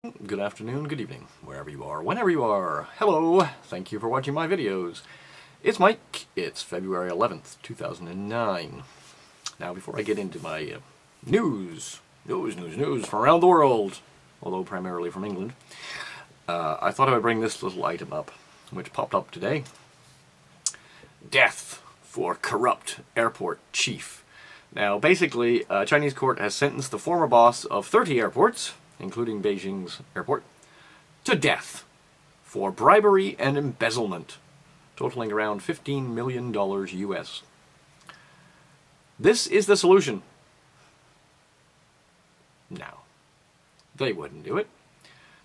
Good afternoon, good evening, wherever you are, whenever you are. Hello, thank you for watching my videos. It's Mike, it's February 11th, 2009. Now before I get into my news from around the world, although primarily from England, I thought I would bring this little item up, which popped up today. Death for corrupt airport chief. Now basically, a Chinese court has sentenced the former boss of 30 airports, including Beijing's airport, to death for bribery and embezzlement, totaling around $15 million US. This is the solution. No, they wouldn't do it.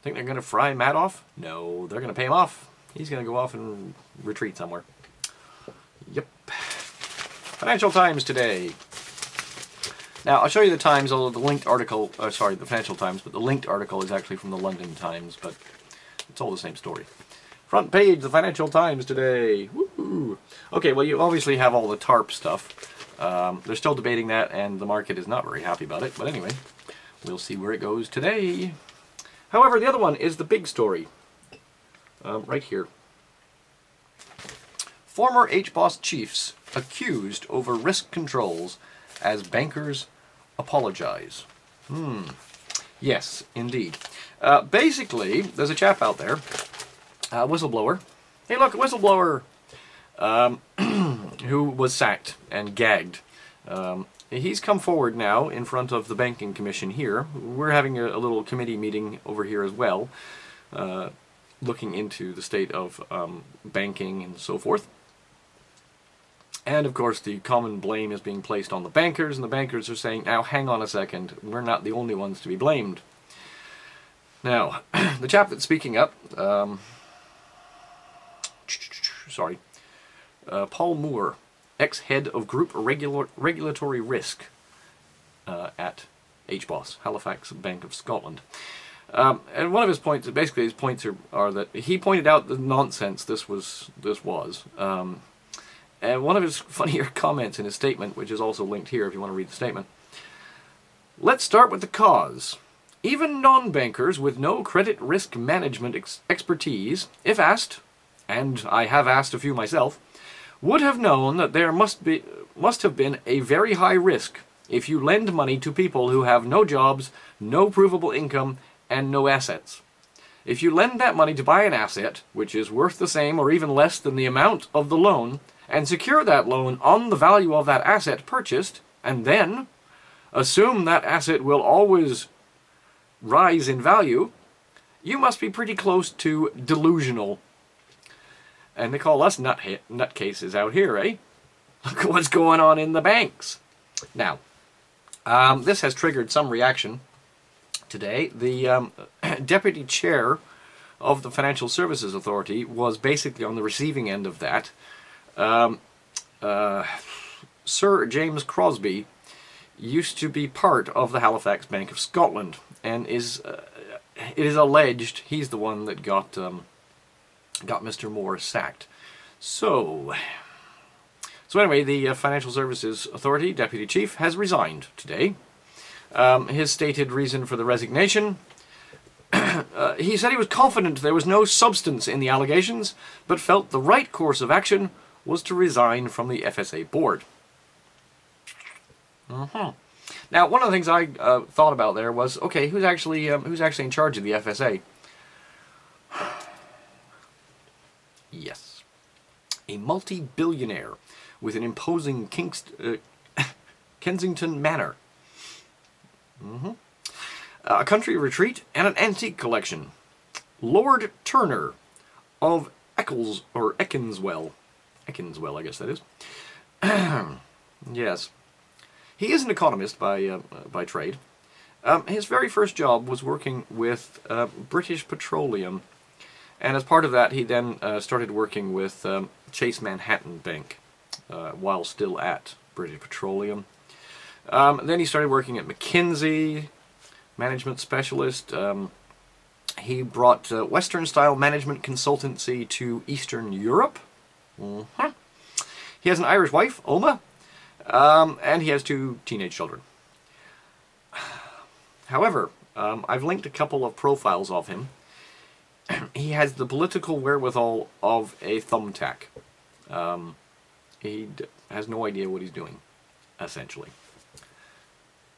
Think they're going to fry Matt off? No, they're going to pay him off. He's going to go off and retreat somewhere. Yep. Financial Times today. Now, I'll show you the Times, although the linked article, sorry, the Financial Times, but the linked article is actually from the London Times, but it's all the same story. Front page, the Financial Times today. Woohoo! Okay, well, you obviously have all the TARP stuff. They're still debating that, and the market is not very happy about it, but anyway, we'll see where it goes today. However, the other one is the big story. Right here. Former HBOS chiefs accused over risk controls as bankers apologize. Yes, indeed. Basically, there's a chap out there, a whistleblower. Hey look, a whistleblower! Who was sacked and gagged. He's come forward now in front of the Banking Commission here. We're having a little committee meeting over here as well, looking into the state of banking and so forth. And of course the common blame is being placed on the bankers, and the bankers are saying, now hang on a second, we're not the only ones to be blamed. Now, the chap that's speaking up, Paul Moore, ex-head of Group Regulatory Risk at HBOS, Halifax Bank of Scotland. And one of his points, basically his points are that he pointed out the nonsense this was. And one of his funnier comments in his statement, which is also linked here if you want to read the statement. Let's start with the cause. Even non-bankers with no credit risk management expertise, if asked, and I have asked a few myself, would have known that there must have been a very high risk if you lend money to people who have no jobs, no provable income, and no assets. If you lend that money to buy an asset, which is worth the same or even less than the amount of the loan, and secure that loan on the value of that asset purchased, and then assume that asset will always rise in value, you must be pretty close to delusional. And they call us nutcases out here, eh? Look at what's going on in the banks. Now, this has triggered some reaction today. The deputy chair of the Financial Services Authority was basically on the receiving end of that. Sir James Crosby used to be part of the Halifax Bank of Scotland, and it is alleged he's the one that got Mr. Moore sacked. So anyway, the Financial Services Authority Deputy Chief has resigned today. His stated reason for the resignation: he said he was confident there was no substance in the allegations, but felt the right course of action was to resign from the FSA board. Now, one of the things I thought about there was, okay, who's actually in charge of the FSA? Yes, a multi-billionaire with an imposing Kensington manor, a country retreat, and an antique collection. Lord Turner of Eccleswell, I guess that is. Yes. He is an economist by trade. His very first job was working with British Petroleum, and as part of that he then started working with Chase Manhattan Bank while still at British Petroleum. Then he started working at McKinsey, management specialist. He brought Western-style management consultancy to Eastern Europe. He has an Irish wife, Oma, and he has 2 teenage children. However, I've linked a couple of profiles of him. He has the political wherewithal of a thumbtack. He has no idea what he's doing, essentially.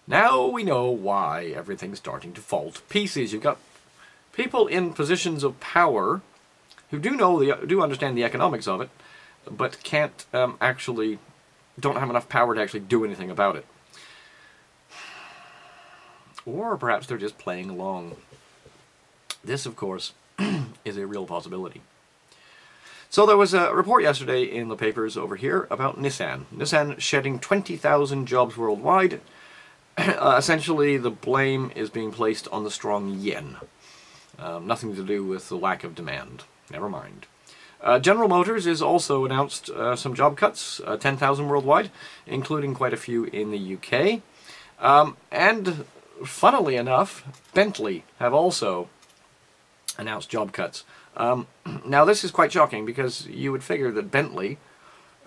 Now we know why everything's starting to fall to pieces. You've got people in positions of power who do understand the economics of it, but can't don't have enough power to actually do anything about it. Or perhaps they're just playing along. This, of course, is a real possibility. So there was a report yesterday in the papers over here about Nissan. Nissan shedding 20,000 jobs worldwide. Essentially, the blame is being placed on the strong yen. Nothing to do with the lack of demand. Never mind. General Motors has also announced some job cuts, 10,000 worldwide, including quite a few in the UK. And funnily enough, Bentley have also announced job cuts. Now this is quite shocking because you would figure that Bentley,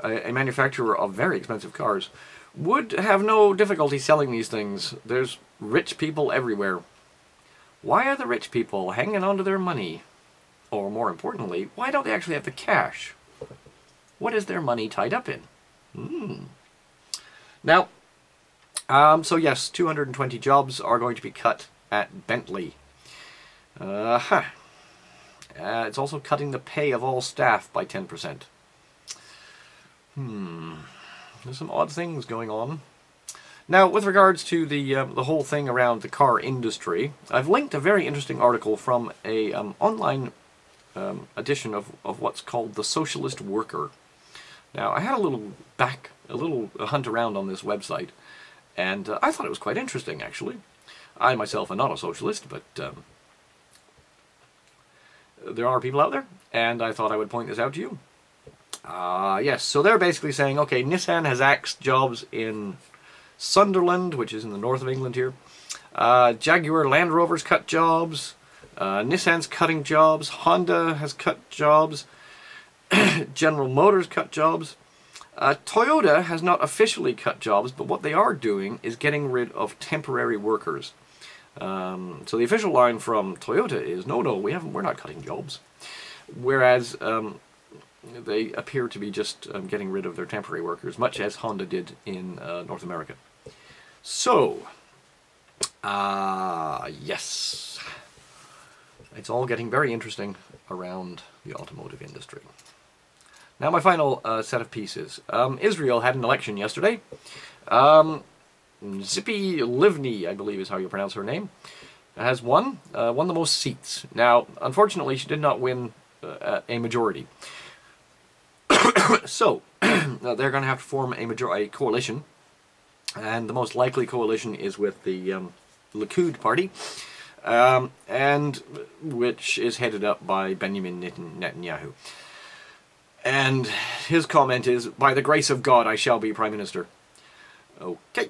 a manufacturer of very expensive cars, would have no difficulty selling these things. There's rich people everywhere. Why are the rich people hanging on to their money? Or more importantly, why don't they actually have the cash? What is their money tied up in? Now, so yes, 220 jobs are going to be cut at Bentley. It's also cutting the pay of all staff by 10%. There's some odd things going on. Now, with regards to the whole thing around the car industry, I've linked a very interesting article from a online edition of what's called The Socialist Worker. Now, I had a little hunt around on this website, and I thought it was quite interesting, actually. I myself am not a socialist, but there are people out there, and I thought I would point this out to you. Yes, so they're basically saying, okay, Nissan has axed jobs in Sunderland, which is in the north of England here. Jaguar Land Rover's cut jobs. Nissan's cutting jobs. Honda has cut jobs. General Motors cut jobs. Toyota has not officially cut jobs, but what they are doing is getting rid of temporary workers. So the official line from Toyota is, no, we're not cutting jobs. Whereas they appear to be just getting rid of their temporary workers, much as Honda did in North America. So, yes, it's all getting very interesting around the automotive industry. Now my final set of pieces. Israel had an election yesterday. Tzipi Livni, I believe is how you pronounce her name, has won the most seats. Now, unfortunately, she did not win a majority. So, they're going to have to form a coalition, and the most likely coalition is with the Likud party, and which is headed up by Benjamin Netanyahu. And his comment is, "By the grace of God, I shall be Prime Minister." Okay,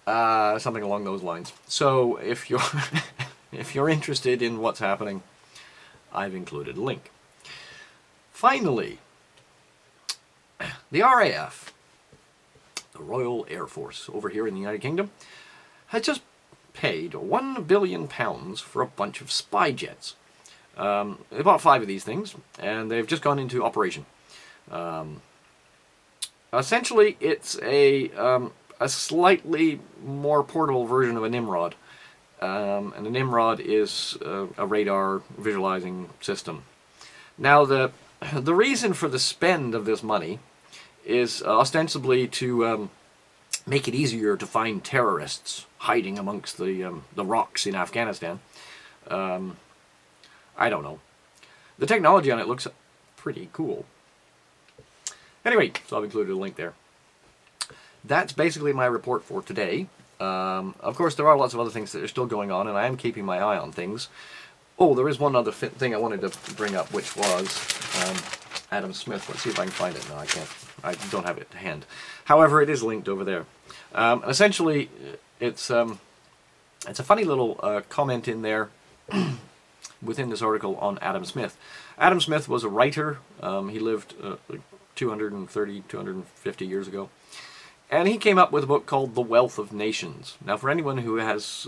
something along those lines. So, if you're if you're interested in what's happening, I've included a link. Finally, the RAF, the Royal Air Force over here in the United Kingdom, has just paid £1 billion for a bunch of spy jets. They bought 5 of these things, and they've just gone into operation. Essentially, it's a slightly more portable version of a Nimrod. And a Nimrod is a radar visualizing system. Now, the reason for the spend of this money is ostensibly to make it easier to find terrorists hiding amongst the rocks in Afghanistan. I don't know. The technology on it looks pretty cool. Anyway, so I've included a link there. That's basically my report for today. Of course, there are lots of other things that are still going on, and I am keeping my eye on things. Oh, there is one other thing I wanted to bring up, which was Adam Smith. Let's see if I can find it. No, I can't. I don't have it to hand. However, it is linked over there. Essentially, it's a funny little comment in there within this article on Adam Smith. Adam Smith was a writer. He lived 230, 250 years ago. And he came up with a book called The Wealth of Nations. Now, for anyone who has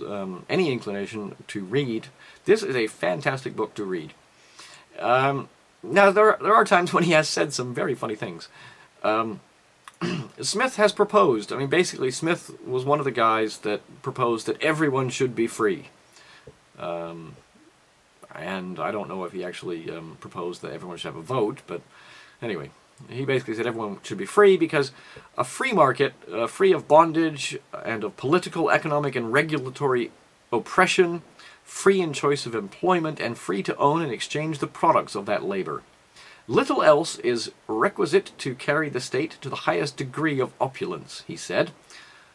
any inclination to read, this is a fantastic book to read. Now, there are times when he has said some very funny things. Smith has proposed, I mean, basically, Smith was one of the guys that proposed that everyone should be free. And I don't know if he actually proposed that everyone should have a vote, but anyway. He basically said everyone should be free because a free market, free of bondage and of political, economic, and regulatory oppression, free in choice of employment, and free to own and exchange the products of that labor. Little else is requisite to carry the state to the highest degree of opulence, he said,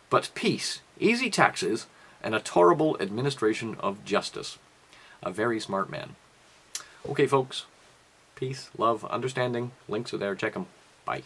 but peace, easy taxes, and a tolerable administration of justice. A very smart man. Okay, folks. Peace, love, understanding. Links are there. Check them. Bye.